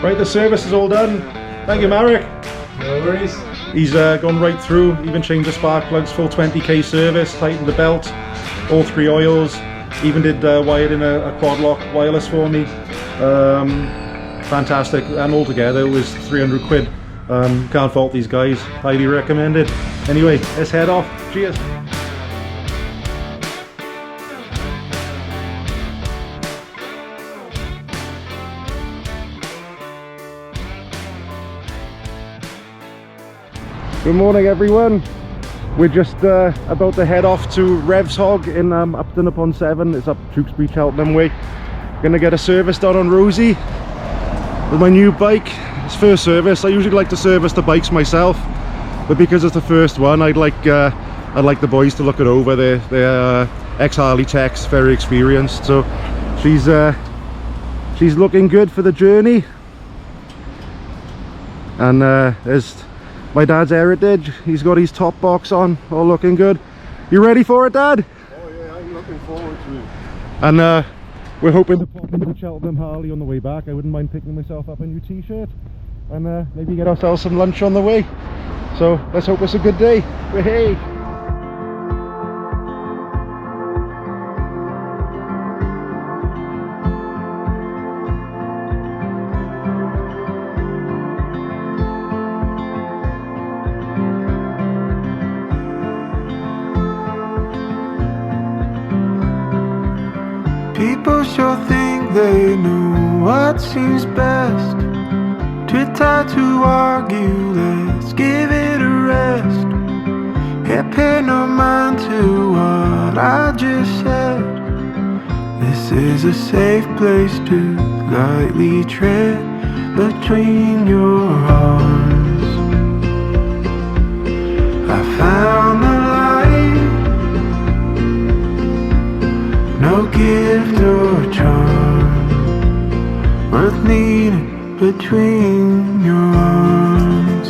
Right, the service is all done. Thank you, Marek. No worries. He's gone right through, even changed the spark plugs, full 20k service, tightened the belt, all 3 oils, even did wired in a quad lock wireless for me. Fantastic, and altogether it was 300 quid. Can't fault these guys, highly recommended. Anyway, let's head off. Cheers. Good morning, everyone. We're just about to head off to Revs Hog in Upton upon Severn. It's up Tewkesbury, Cheltenham way. Gonna get a service done on Rosie with my new bike. It's first service. I usually like to service the bikes myself, but because it's the first one, I'd like the boys to look it over. They're ex-Harley techs, very experienced. So she's looking good for the journey. And there's my dad's Heritage. He's got his top box on, all looking good. You ready for it, Dad? Oh yeah, I'm looking forward to it. And we're hoping to pop into the Cheltenham Harley on the way back. I wouldn't mind picking myself up a new t-shirt and maybe get ourselves some lunch on the way. So let's hope it's a good day. Hey! People sure think they know what seems best. Too tired to argue, let's give it a rest. Can't pay no mind to what I just said. This is a safe place to lightly tread between your arms. I found the no gift or charm worth needing between your arms.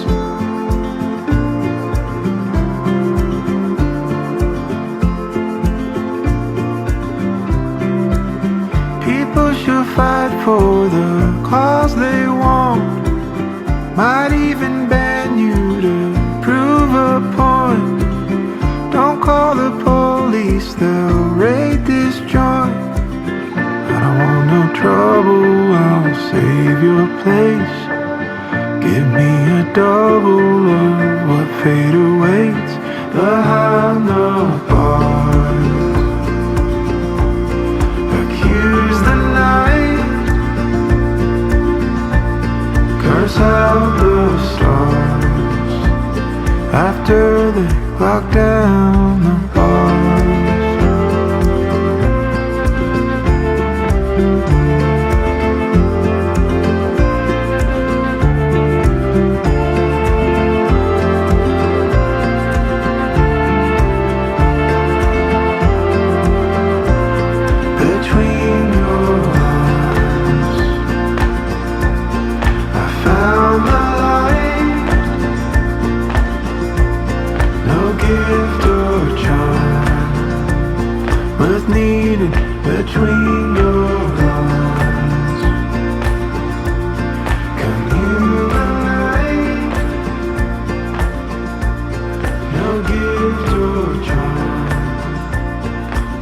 People should fight for the cause they want, might even ban you to prove a point. Don't call the police, they'll raid this joint. I don't want no trouble, I'll save your place. Give me a double of what fate awaits behind the bars. Accuse the night, curse out the stars. After they lock down the bars. Between your arms, I found the gift or charm worth needing between your arms. Commune the night, no gift or charm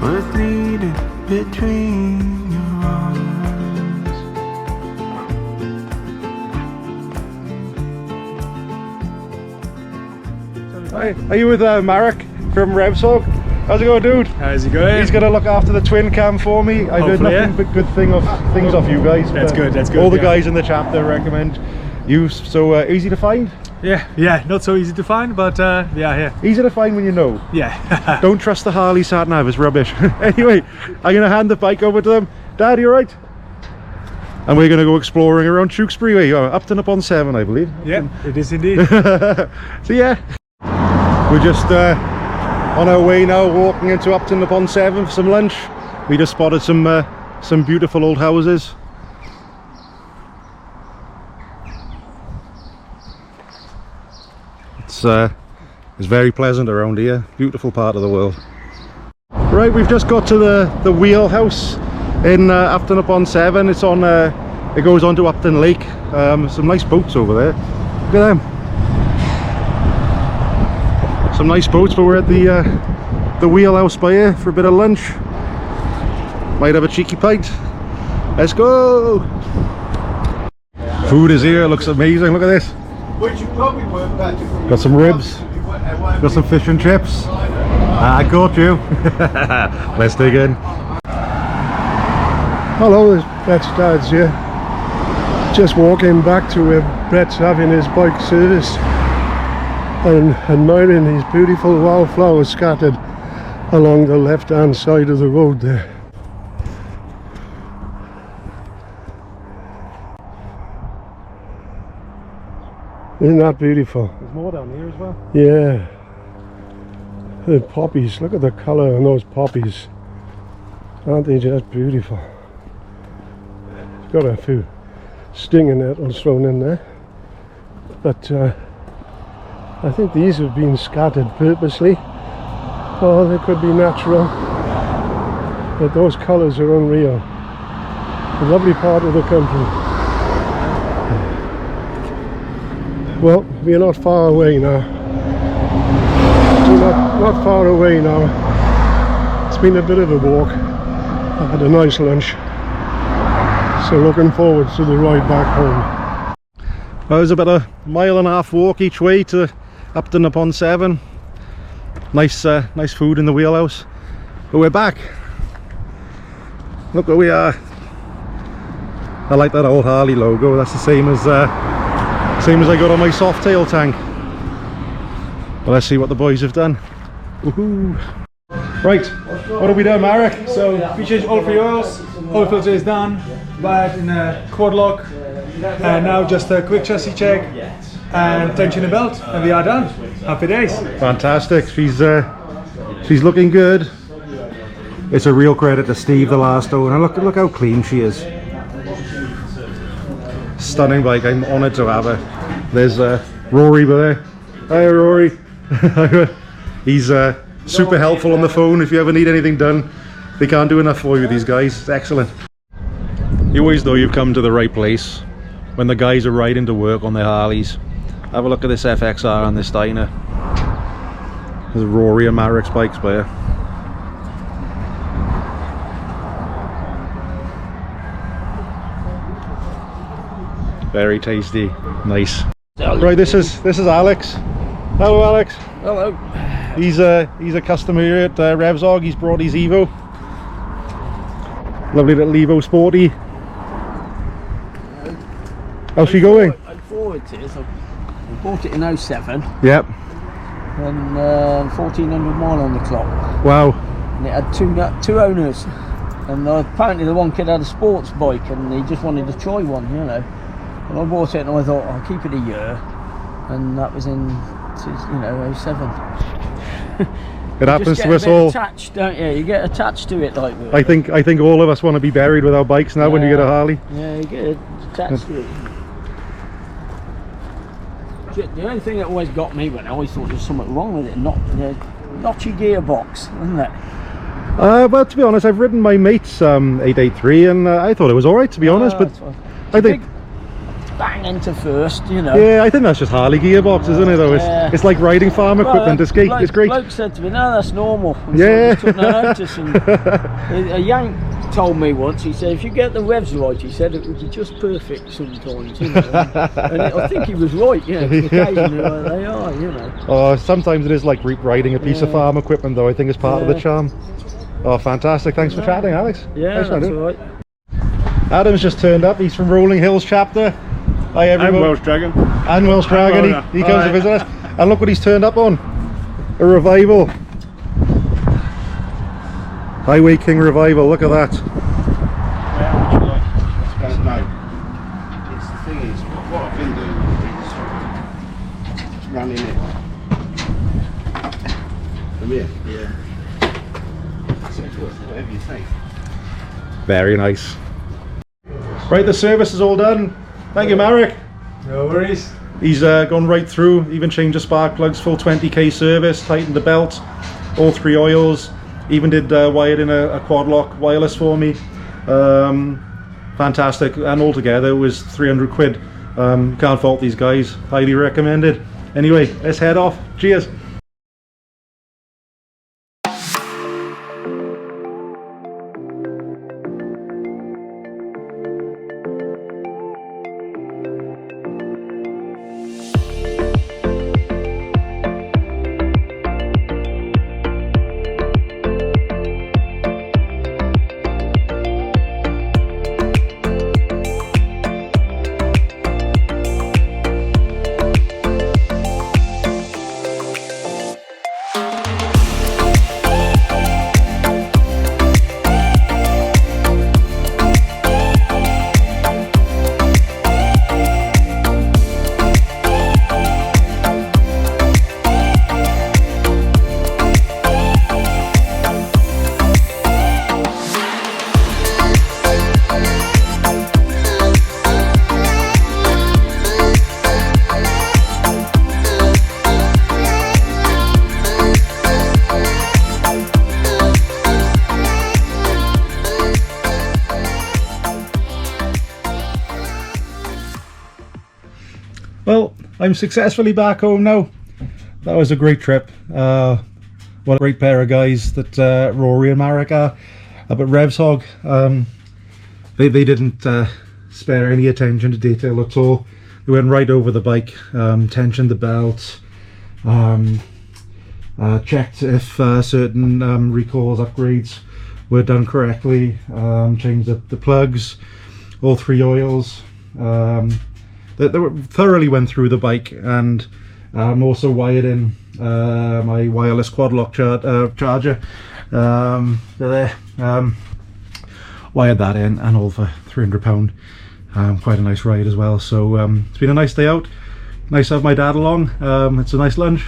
worth needing between your arms. Hi, are you with Marek from Revs Hog? How's it going, dude? How's it going? He's gonna look after the twin cam for me. I've heard nothing but good things off you guys. That's good, that's good. All the guys in the chapter recommend you. So easy to find? Yeah, not so easy to find, but yeah. Easy to find when you know. Yeah. Don't trust the Harley sat nav, it's rubbish. Anyway, I'm gonna hand the bike over to them. Dad, you alright? And we're gonna go exploring around Tewkesbury way, Upton upon Severn, I believe. Yeah, it is indeed. So yeah. We're just on our way now, walking into Upton upon Severn for some lunch. We just spotted some beautiful old houses. It's very pleasant around here. Beautiful part of the world. Right, we've just got to the Wheelhouse in Upton upon Severn. It's on it goes on to Upton Lake. Some nice boats over there. Look at them. Some nice boats, but we're at the Wheelhouse by here for a bit of lunch. Might have a cheeky pint. Let's go. Food is here. Looks amazing. Look at this. Got some ribs. Got some fish and chips. I caught you. Let's dig in. Hello, it's Brett's dad's here. Just walking back to where Brett's having his bike serviced and admiring these beautiful wildflowers scattered along the left hand side of the road there. Isn't that beautiful? There's more down here as well. Yeah. The poppies, look at the colour on those poppies. Aren't they just beautiful? It's got a few stinging nettles thrown in there. But I think these have been scattered purposely. Or they could be natural. But those colours are unreal. A lovely part of the country. Well, we're not far away now. We're not far away now. It's been a bit of a walk. I had a nice lunch. So looking forward to the ride back home. Well, it was about a 1.5 mile walk each way to Upton upon Severn. Nice food in the Wheelhouse. But we're back. Look where we are. I like that old Harley logo. That's the same as I got on my Softail tank. Well, let's see what the boys have done. Woohoo! Right, what have we done, Marek? So we changed all 3 oils. Oil filter is done, but in a quad lock, and now just a quick chassis check and tension the belt, and we are done. Happy days. Fantastic. She's looking good. It's a real credit to Steve, the last owner. Look how clean she is. Stunning bike. I'm honoured to have her. There's Rory there. Hi, Rory. He's super helpful on the phone if you ever need anything done. They can't do enough for you, these guys. It's excellent. You always know you've come to the right place when the guys are riding to work on their Harleys. Have a look at this FXR and this Dyna. There's Rory and Marek's bikes by here. Very tasty. Nice. Right, this is Alex. Hello, Alex. Hello. He's a customer here at Revs Hog. He's brought his Evo. Lovely little Evo Sporty. How's she going? I thought it is. I bought it in 07 Yep. and 1400 mile on the clock. Wow. And it had two owners. And apparently the one kid had a sports bike and he just wanted to try one, you know. And I bought it and I thought I'll keep it a year. And that was in, 07. It happens to us all. Attached, don't you? You get attached to it like that. I think all of us want to be buried with our bikes now when you get a Harley. Yeah, you get attached to it. The only thing that always got me when I always thought there was something wrong with it, notchy gearbox, isn't it? Well, to be honest, I've ridden my mate's 883 and I thought it was alright, to be honest, but I think bang into first, you know. Yeah, I think that's just Harley gearbox, isn't it? Though it's like riding farm equipment. It's great. It's great. Bloke said to me, "No, that's normal." And yeah. So I just took no notice. And a Yank told me once. He said, "If you get the revs right," he said, "it would be just perfect sometimes." You know? And I think he was right. You know, occasionally they are. You know. Oh, sometimes it is like riding a piece of farm equipment, though. I think it's part of the charm. Oh, fantastic! Thanks for chatting, Alex. Yeah, that's all right. Adam's just turned up. He's from Rolling Hills chapter. Hi everyone. And Welsh Dragon. And Welsh Dragon. He comes to visit us. And look what he's turned up on. A revival. Highway King revival. Look at that. Yeah, what you like? I don't know. It's the thing is, what I've been doing is running it from here. Yeah. So whatever you think. Very nice. Right, the service is all done. Thank you, Marek. No worries. He's gone right through, even changed the spark plugs, full 20k service, tightened the belt, all 3 oils, even did wired in a quad lock wireless for me. fantastic, and altogether it was 300 quid. Can't fault these guys, highly recommended. Anyway, let's head off. Cheers. Well, I'm successfully back home now. That was a great trip. What a great pair of guys that Rory and Marek are up at Revs Hog. They didn't spare any attention to detail at all. They went right over the bike, tensioned the belt, checked if certain recalls, upgrades were done correctly, changed the plugs, all 3 oils. They thoroughly went through the bike, and also wired in my wireless quad lock charger. Wired that in, and all for £300. Quite a nice ride as well. So it's been a nice day out. Nice to have my dad along. It's a nice lunch.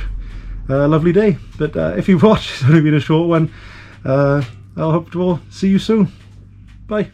Lovely day. But if you've watched, it's only been a short one. I'll hope to all see you soon. Bye.